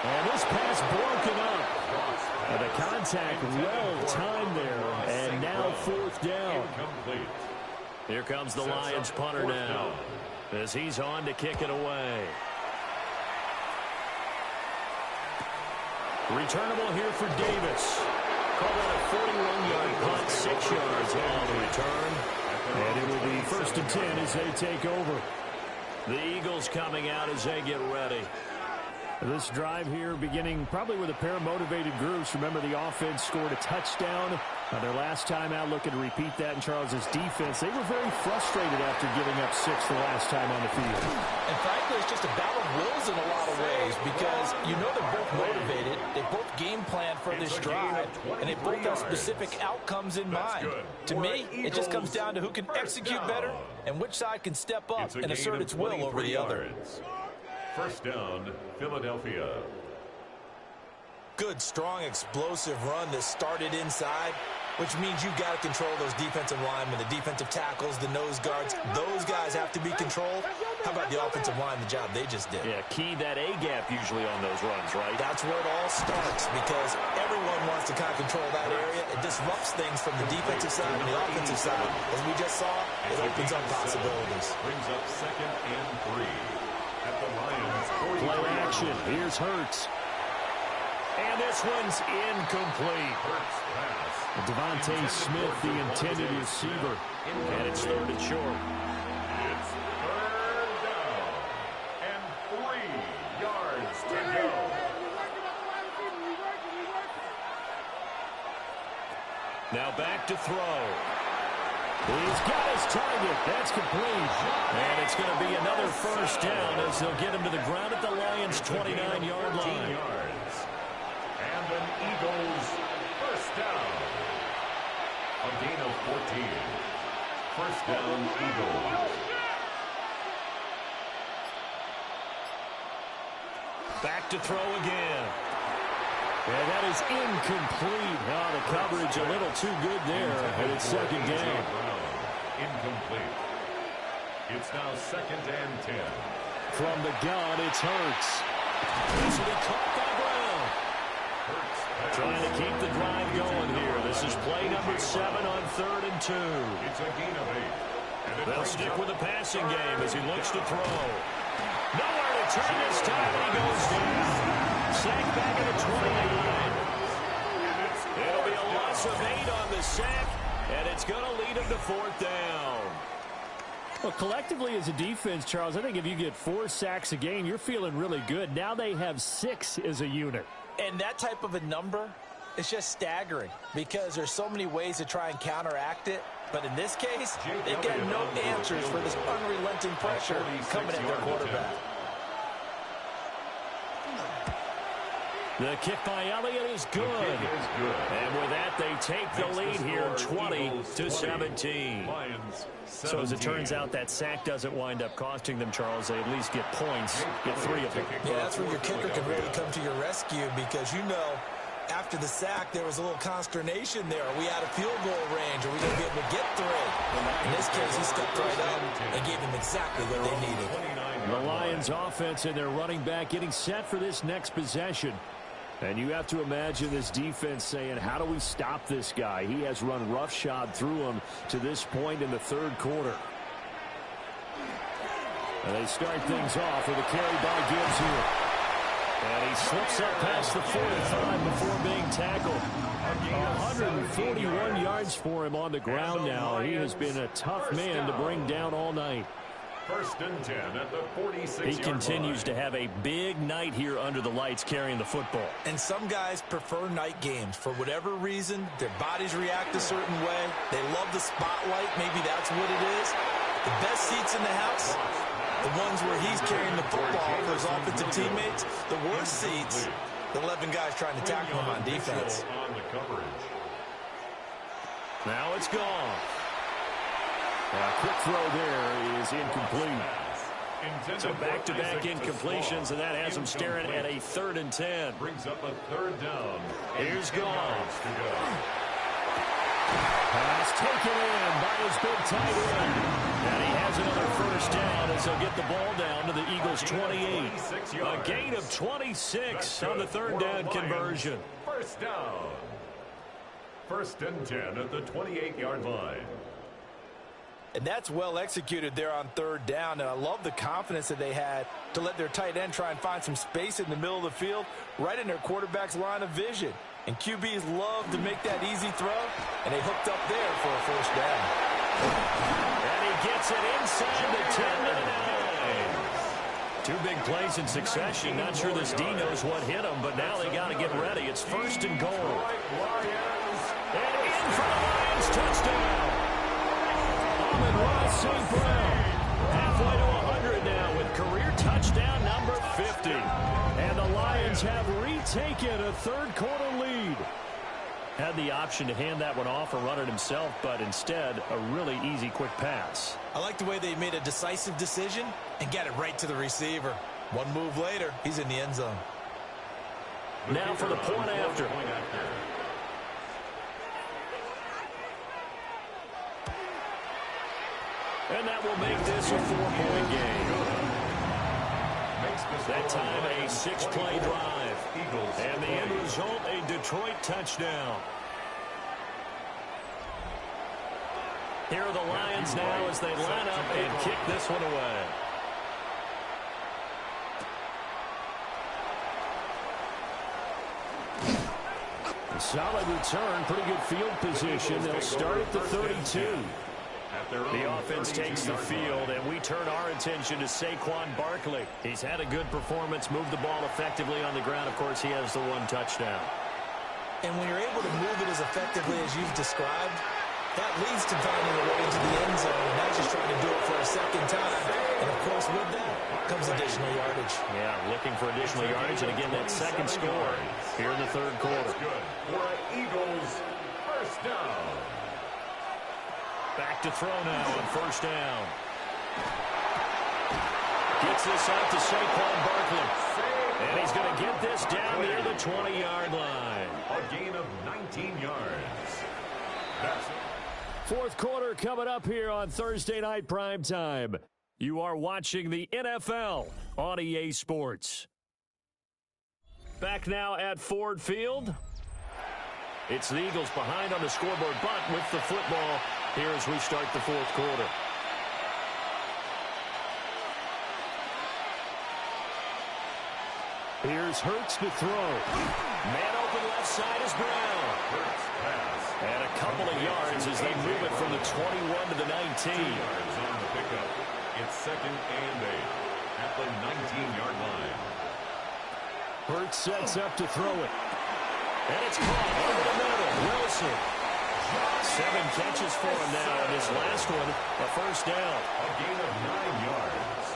And this pass broken up. And the contact well timed there. And now 4th down. Here comes the Lions punter now, as he's on to kick it away. Returnable here for Davis. Call that a 41-yard punt, 6 yards on the return. And it will be 1st and 10 as they take over. The Eagles coming out as they get ready. This drive here beginning probably with a pair of motivated groups. Remember, the offense scored a touchdown. Their last time out, looking to repeat that in Charles's defense. They were very frustrated after giving up 6 the last time on the field. And frankly, it's just a battle of wills in a lot of ways because you know they're both motivated. They both game plan for this drive, and they both have specific outcomes in mind. To me, it just comes down to who can execute better and which side can step up and assert its will over the other. 1st down, Philadelphia. Good, strong, explosive run that started inside, which means you've got to control those defensive linemen, the defensive tackles, the nose guards. Those guys have to be controlled. How about the offensive line, the job they just did? Yeah, key that A-gap usually on those runs, right? That's where it all starts because everyone wants to kind of control that area. It disrupts things from the defensive side and the offensive side. As we just saw, it opens up possibilities. Brings up 2nd and 3 at the Lions. Play action. Here's Hurts. And this one's incomplete. Devontae Smith, the intended receiver. And it's 3rd and short. It's 3rd down and 3 yards to go. Now back to throw. He's got his target. That's complete. And it's going to be another 1st down as they'll get him to the ground at the Lions' 29-yard line. And an Eagles 1st down. A gain of 14. 1st down, Eagles. Back to throw again. And that is incomplete. Oh, the coverage a little too good there. And it's 2nd down. Incomplete. It's now 2nd and 10. From the gun, it's Hurts. This will be caught by Brown. Hurts Trying to keep the drive going here. This is play number 7 on 3rd and 2. It's a gain of 8. They'll stick with the passing game as he looks to throw. Nowhere to turn this time, and he goes down. Sack back at the 29. It'll be a loss of 8 on the sack, and it's going to lead him to 4th down. Well, collectively as a defense, Charles, I think if you get 4 sacks a game, you're feeling really good. Now they have 6 as a unit. And that type of a number is just staggering because there's so many ways to try and counteract it. But in this case, they've got no answers for this unrelenting pressure coming at their quarterback. The kick by Elliott is good. And with that, they take the lead here 20-17. So as it turns out, that sack doesn't wind up costing them, Charles. They at least get points, get 3 of them. Yeah, that's where your kicker can really come to your rescue because, you know, after the sack, there was a little consternation there. Are we out of field goal range? Are we going to be able to get 3? In this case, he stepped right up and gave them exactly what they needed. The Lions offense and their running back getting set for this next possession. And you have to imagine this defense saying, how do we stop this guy? He has run roughshod through him to this point in the 3rd quarter. And they start things off with a carry by Gibbs here. And he slips up past the 45 before being tackled. 141 yards for him on the ground now. He has been a tough man to bring down all night. 1st and 10 at the 46-yard He continues to have a big night here under the lights carrying the football. And some guys prefer night games. For whatever reason, their bodies react a certain way. They love the spotlight. Maybe that's what it is. The best seats in the house, the ones where he's carrying the football for his offensive teammates. The worst seats, the 11 guys trying to tackle him on defense. Now it's gone. A quick throw there is incomplete. So back-to-back incompletions, and that has him staring at a 3rd and 10. Brings up a 3rd down. Here's gone. Pass taken in by his big tight end. And he has another 1st down as he'll get the ball down to the Eagles' 28. A gain of 26 on the 3rd down conversion. 1st down. 1st and 10 at the 28-yard line. And that's well executed there on 3rd down. And I love the confidence that they had to let their tight end try and find some space in the middle of the field, right in their quarterback's line of vision. And QBs love to make that easy throw, and they hooked up there for a 1st down. And he gets it inside the 10 to the 9. 2 big plays in succession. Not sure this D knows what hit him, but now they got to get ready. It's 1st and goal. And in for the Lions, touchdown. Ross St. Brown halfway to 100 now with career touchdown number 50. And the Lions have retaken a 3rd quarter lead. Had the option to hand that one off or run it himself, but instead a really easy quick pass. I like the way they made a decisive decision and got it right to the receiver. One move later, he's in the end zone. Now for the point after. And that will make this a 4-point game. That time a 6-play drive. And the end result, a Detroit touchdown. Here are the Lions now as they line up and kick this one away. A solid return, pretty good field position. They'll start at the 32. The offense takes the field, and we turn our attention to Saquon Barkley. He's had a good performance, moved the ball effectively on the ground. Of course, he has the 1 touchdown. And when you're able to move it as effectively as you've described, that leads to finding a way into the end zone, and not just trying to do it for a 2nd time. And, of course, with that comes additional yardage. Yeah, looking for additional yardage, and again, that 2nd score here in the 3rd quarter. For Eagles, 1st down. Back to throw now on 1st down. Gets this out to Saquon Barkley. And he's going to get this down near the 20-yard line. A gain of 19 yards. That's it. 4th quarter coming up here on Thursday Night Primetime. You are watching the NFL on EA Sports. Back now at Ford Field. It's the Eagles behind on the scoreboard, but with the football here as we start the fourth quarter. Here's Hurts to throw. Man open left side is Brown. And a couple of yards as they move it from the 21 to the 19. 2 yards on the pickup. It's 2nd and 8 at the 19-yard line. Hurts sets up to throw it. And it's caught over the middle. Wilson. 7 catches for him now, and his last one, a first down. A gain of 9 yards.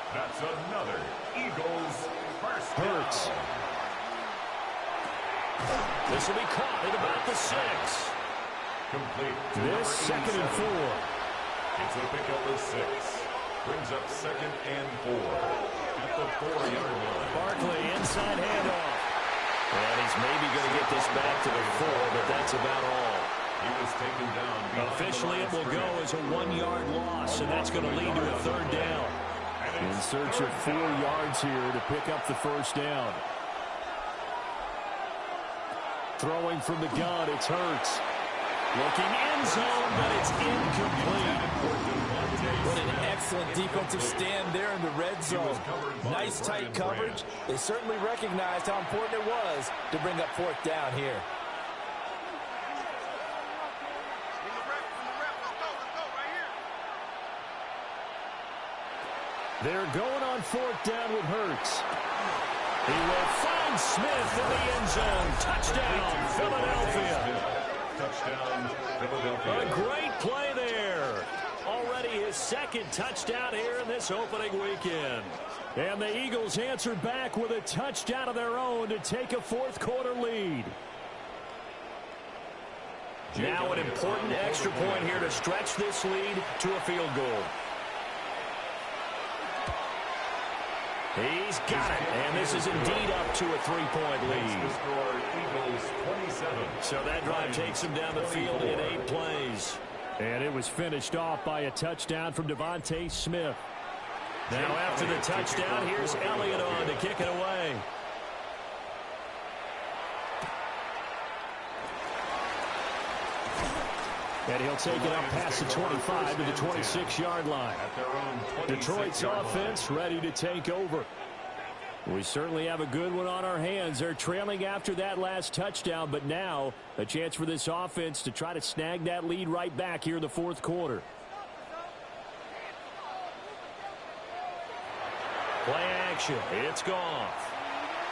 That's another Eagles first down. Hurts. This will be caught at about the 6. Complete. This 2nd and 4. It's a pickup of 6. Brings up 2nd and 4 at the 4-yard line. Barkley inside handoff. And he's maybe going to get this back to the 4, but that's about all. He was taken down. Officially, it will go as a 1-yard loss, and that's going to lead to a 3rd down. In search of 4 yards here to pick up the first down. Throwing from the gun, it's Hurts. Looking end zone, but it's incomplete. What an excellent defensive stand there in the red zone. Nice tight coverage. They certainly recognized how important it was to bring up 4th down here. They're going on 4th down with Hurts. He will find Smith in the end zone. Touchdown, Philadelphia. Touchdown, Philadelphia. A great play there. Already his 2nd touchdown here in this opening weekend. And the Eagles answer back with a touchdown of their own to take a 4th quarter lead. Now an important extra point here to stretch this lead to a field goal. He's got it, and this is indeed up to a 3-point lead. So that drive takes him down the field in 8 plays. And it was finished off by a touchdown from Devontae Smith. Now after the touchdown, here's Elliott on to kick it away. And he'll take it up past the 25 to the 26-yard line. Detroit's offense ready to take over. We certainly have a good one on our hands. They're trailing after that last touchdown, but now a chance for this offense to try to snag that lead right back here in the 4th quarter. Play action. It's Goff.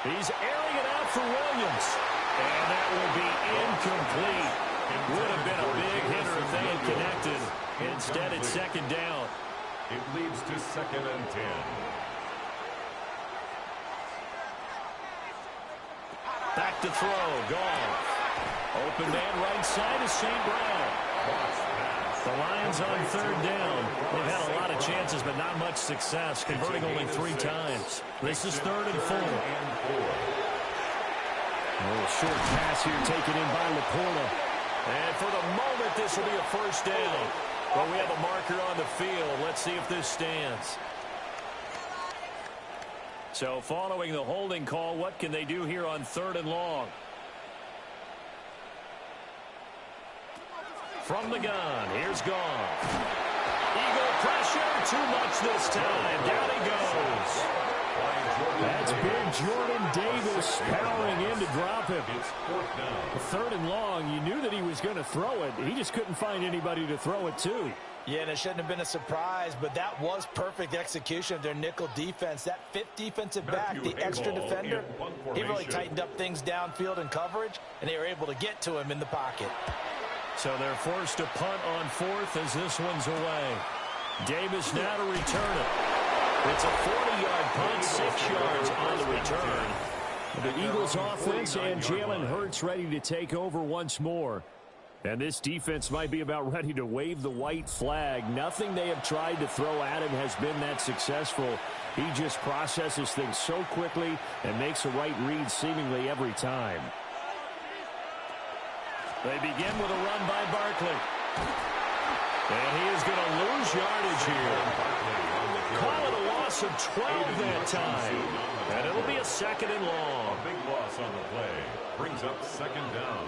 He's airing it out for Williams. And that will be incomplete. It would have been a big hitter if they had connected. Instead, it's 2nd down. It leads to 2nd and 10. Back to throw. Goff. Open man right side is St. Brown. The Lions on 3rd down. They've had a lot of chances, but not much success, converting only 3 times. This is 3rd and 4. A little short pass here taken in by Laporta. And for the moment, this will be a first down. But we have a marker on the field. Let's see if this stands. So following the holding call, what can they do here on 3rd and long? From the gun, here's Goff. Eagle pressure, too much this time. Down he goes. That's big Jordan Davis powering in to drop him. 3rd and long, you knew that he was going to throw it. He just couldn't find anybody to throw it to. Yeah, and it shouldn't have been a surprise, but that was perfect execution of their nickel defense. That 5th defensive back, the extra defender, he really tightened up things downfield in coverage, and they were able to get to him in the pocket. So they're forced to punt on 4th as this one's away. Davis now to return it. It's a 40-yard punt, 6 yards on the return. The Eagles offense and Jalen Hurts ready to take over once more. And this defense might be about ready to wave the white flag. Nothing they have tried to throw at him has been that successful. He just processes things so quickly and makes a right read seemingly every time. They begin with a run by Barkley. And he is going to lose yardage here. Call it a loss of 12 that time. And it'll be a 2nd and long. A big loss on the play. Brings up 2nd down.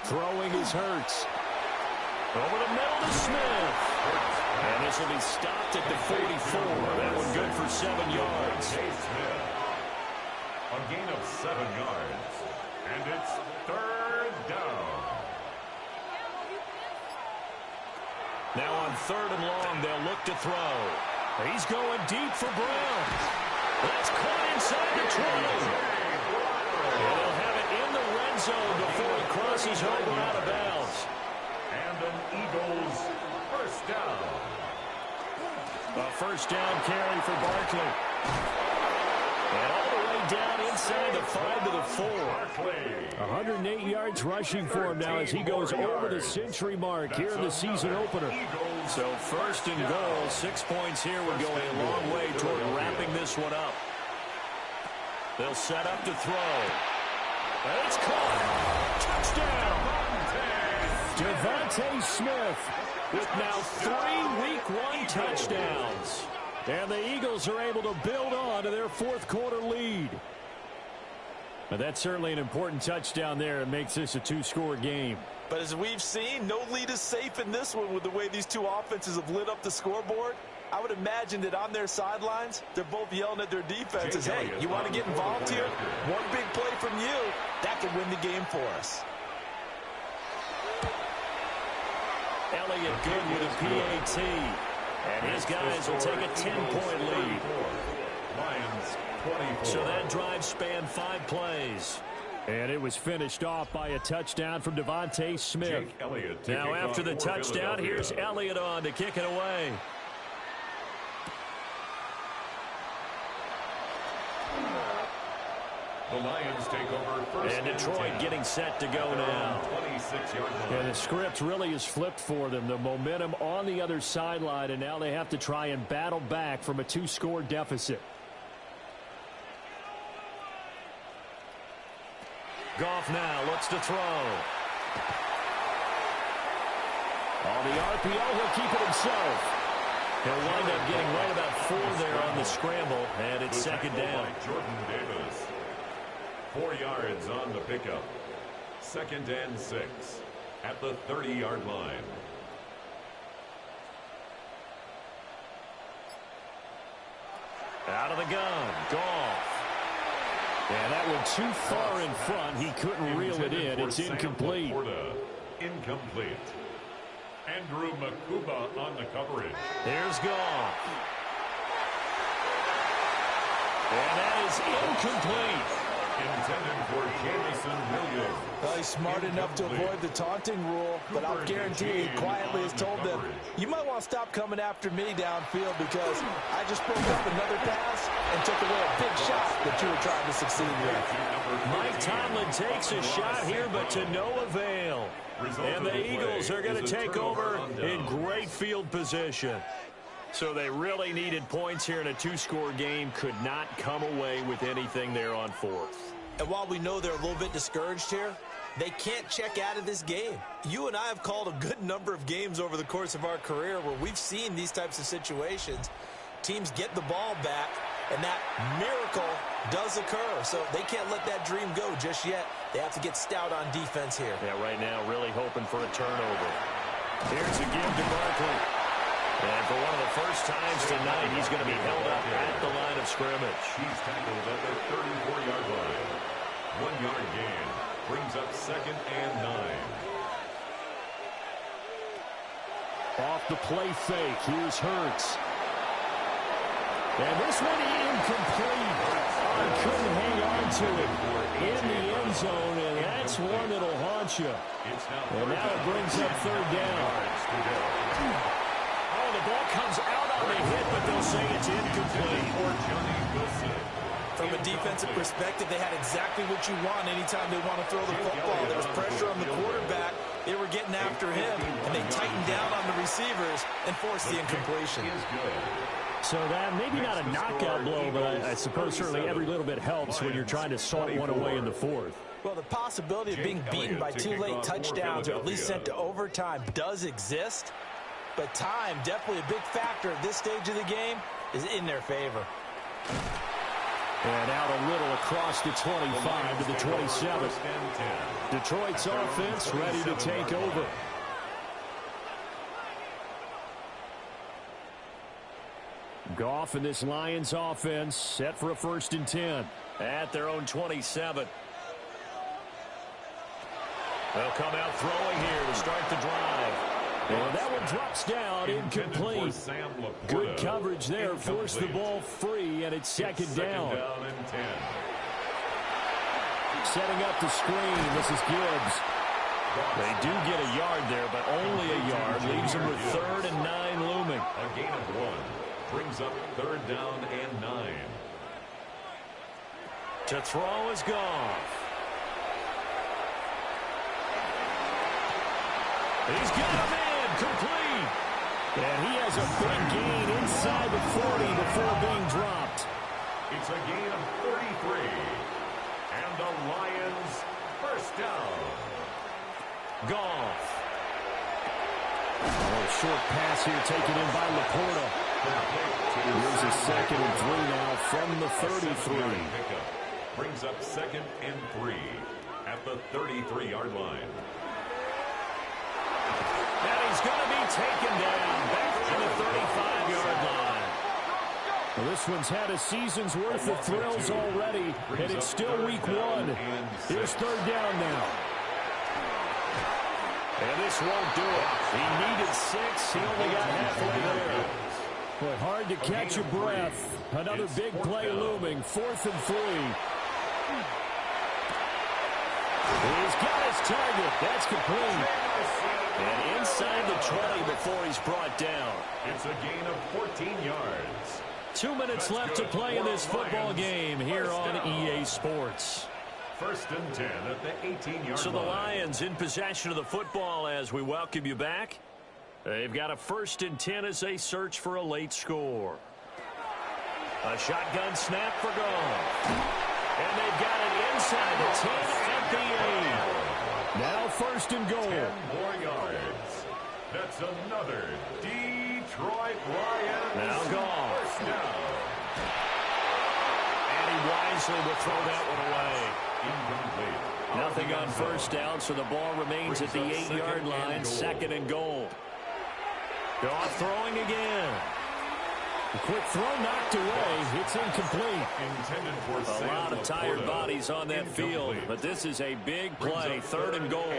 Throwing is Hurts. Over the middle to Smith. And this will be stopped at the 44. That one good for 7 yards. Smith. A gain of 7 yards. And it's 3rd down. Now on 3rd and long, they'll look to throw. He's going deep for Brown. That's caught inside the 20. And they'll have it in the red zone before he crosses over out of bounds. And an Eagles first down. A first down carry for Barkley. And all the way down inside the 5 to the 4. 108 yards rushing for him now as he goes over the century mark here in the season opener. So 1st and goal, 6 points here would go a long way toward wrapping this one up. They'll set up to throw. And it's caught. Touchdown. Devontae Smith with now 3 Week 1 touchdowns. And the Eagles are able to build on to their 4th quarter lead. But that's certainly an important touchdown there. It makes this a 2-score game. But as we've seen, no lead is safe in this one with the way these two offenses have lit up the scoreboard. I would imagine that on their sidelines, they're both yelling at their defenses, hey, you want to get involved here? One big play from you, that could win the game for us. Elliott good with a PAT. And his guys will take a 10-point lead. So that drive spanned 5 plays. And it was finished off by a touchdown from Devontae Smith. Now after the touchdown, here's Elliott on to kick it away. The Lions take over first. And Detroit getting set to go now. And the script really is flipped for them. The momentum on the other sideline, and now they have to try and battle back from a 2-score deficit. Goff now looks to throw. On the RPO, he'll keep it himself. He'll wind up getting right about 4 there on the scramble, and it's 2nd down. Jordan Davis. 4 yards on the pickup. 2nd and 6 at the 30-yard line. Out of the gun, Goff. And that one too far in front. He couldn't reel it in. It's incomplete. Incomplete. Andrew Makuba on the coverage. There's Goff. And that is incomplete. Intended for Jamison Williams. Well, he's smart enough to avoid the taunting rule, but I'll guarantee he quietly has told them, you might want to stop coming after me downfield because I just broke up another pass and took away a big shot that you were trying to succeed with. Mike Tomlin takes a shot here, but to no avail. And the Eagles are going to take over in great field position. So they really needed points here in a 2-score game. Could not come away with anything there on 4th. And while we know they're a little bit discouraged here, they can't check out of this game. You and I have called a good number of games over the course of our career where we've seen these types of situations. Teams get the ball back, and that miracle does occur. So they can't let that dream go just yet. They have to get stout on defense here. Yeah, right now really hoping for a turnover. Here's a give to Barkley. And for one of the first times tonight, he's going to be held up at the line of scrimmage. He's tackled at the 34-yard line. 1-yard gain brings up 2nd and 9. Off the play fake, here's Hurts. And this one incomplete. Couldn't hang on to it in the end zone, and that's one that'll haunt you. And now it brings up 3rd down. The ball comes out on the hit, but they'll say it's incomplete. From a defensive perspective, they had exactly what you want anytime they want to throw the football. There was pressure on the quarterback. They were getting after him, and they tightened down on the receivers and forced the incompletion. So that maybe not a knockout blow, but I suppose certainly every little bit helps when you're trying to salt one away in the 4th. Well, the possibility of being beaten by 2 late touchdowns or at least sent to overtime does exist. But time, definitely a big factor at this stage of the game, is in their favor. And out a little across the 25 to the 27. Detroit's offense ready to take over. Goff and this Lions offense set for a 1st and 10. At their own 27. They'll come out throwing here to start the drive. And that one drops down, incomplete. Good coverage there, forced the ball free, and it's second down. Setting up the screen, this is Gibbs. They do get a yard there, but only a yard. Leaves them with 3rd and 9 looming. A gain of 1 brings up 3rd down and 9. To throw is Goff. He's got a man, complete. And he has a big gain inside the 40 before being dropped. It's a gain of 33. And the Lions 1st down. Goff. A short pass here taken in by Laporta. Here's a 2nd and 3 now from the 33. Brings up 2nd and 3 at the 33-yard line. And he's going to be taken down back on the 35-yard line. Well, this one's had a season's worth of thrills already, and it's still week 1. Here's 3rd down now. And this won't do it. He needed 6. He only got halfway there. Boy, hard to catch your breath. Another big play looming. 4th and 3. He's got his target. That's complete. And inside the 20 before he's brought down. It's a gain of 14 yards. 2 minutes left to play in this football game here on EA Sports. 1st and 10 at the 18-yard line. So the Lions in possession of the football as we welcome you back. They've got a 1st and 10 as they search for a late score. A shotgun snap for Goff. And they've got it inside the 10 at the 8. Now 1st and goal. 10 more yards. That's another Detroit Lions. Now Goff. 1st down. And he wisely will throw that one away. Incomplete. Nothing on 1st down, so the ball remains at the 8-yard line. 2nd and goal. Goff throwing again. A quick throw knocked away. It's incomplete. A lot of tired bodies on that field, but this is a big play. 3rd and goal.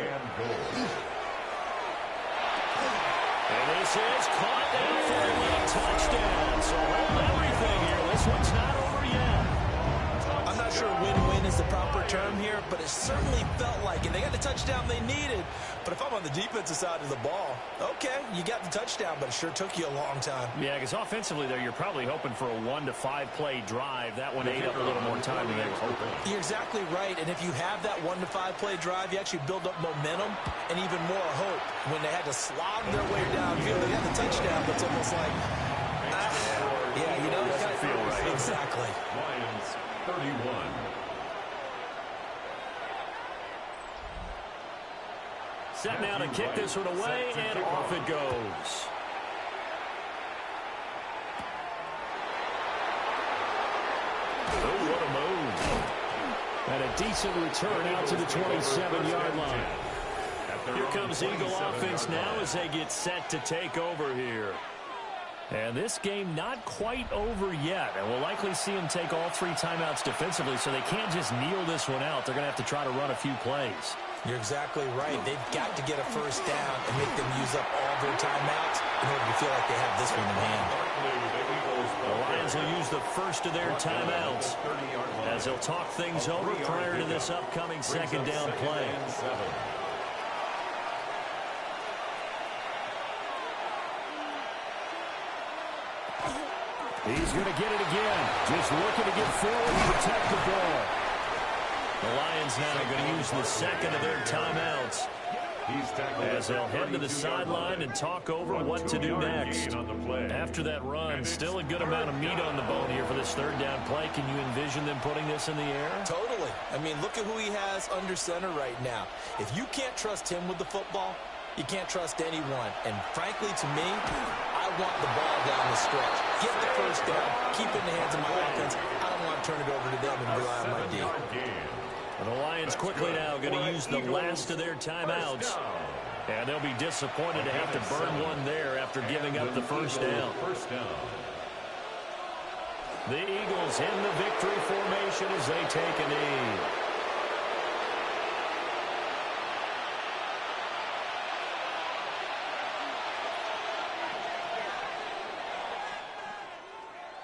And this is caught down for a late touchdown. So hold everything here. This one's not over yet. I'm not sure win-win is the proper term here, but it certainly felt like it. They got the touchdown they needed. But if I'm on the defensive side of the ball, okay, you got the touchdown, but it sure took you a long time. Yeah, because offensively there, you're probably hoping for a 1 to 5 play drive. That one ate up a little more time than they were hoping. You're exactly right, and if you have that 1 to 5 play drive, you actually build up momentum and even more hope. When they had to slog their way downfield, they got the touchdown, but it's almost like, yeah, you know, it doesn't feel right. Exactly. Lions 31. Set now to kick this one away, and off it goes. Oh, what a move. And a decent return out to the 27-yard line. Here comes Eagle offense now as they get set to take over here. And this game not quite over yet. And we'll likely see them take all 3 timeouts defensively, so they can't just kneel this one out. They're going to have to try to run a few plays. You're exactly right. They've got to get a 1st down and make them use up all their timeouts in order to feel like they have this one in hand. The Lions will use the first of their timeouts as they'll talk things over prior to this upcoming 2nd down play. He's going to get it again. Just looking to get forward and protect the ball. The Lions now are going to use the 2nd of their timeouts as they'll head to the sideline and talk over what to do next. After that run, still a good amount of meat on the bone here for this 3rd down play. Can you envision them putting this in the air? Totally. I mean, look at who he has under center right now. If you can't trust him with the football, you can't trust anyone. And frankly, to me, I want the ball down the stretch. Get the first down, keep it in the hands of my offense. I don't want to turn it over to them and rely on my D. And the Lions quickly now going to use the last of their timeouts. And they'll be disappointed to have to burn one there after giving up the first down. The Eagles in the victory formation as they take a knee.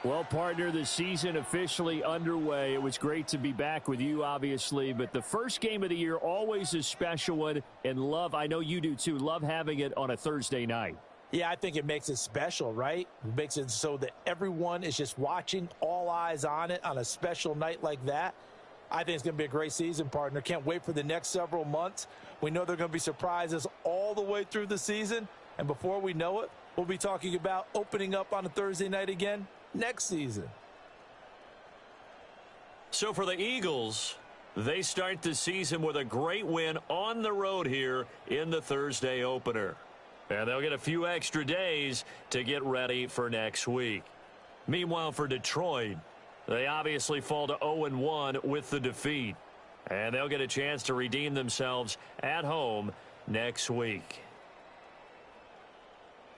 Well, partner, the season officially underway. It was great to be back with you, obviously, but the first game of the year, always a special one, and love, I know you do too, love having it on a Thursday night. Yeah, I think it makes it special, right? It makes it so that everyone is just watching, all eyes on it on a special night like that. I think it's going to be a great season, partner. Can't wait for the next several months. We know there are going to be surprises all the way through the season, and before we know it, we'll be talking about opening up on a Thursday night again next season. So for the Eagles, they start the season with a great win on the road here in the Thursday opener. And they'll get a few extra days to get ready for next week. Meanwhile, for Detroit, they obviously fall to 0-1 with the defeat. And they'll get a chance to redeem themselves at home next week.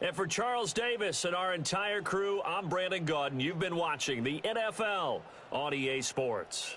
And for Charles Davis and our entire crew, I'm Brandon Gaudin. You've been watching the NFL on EA Sports.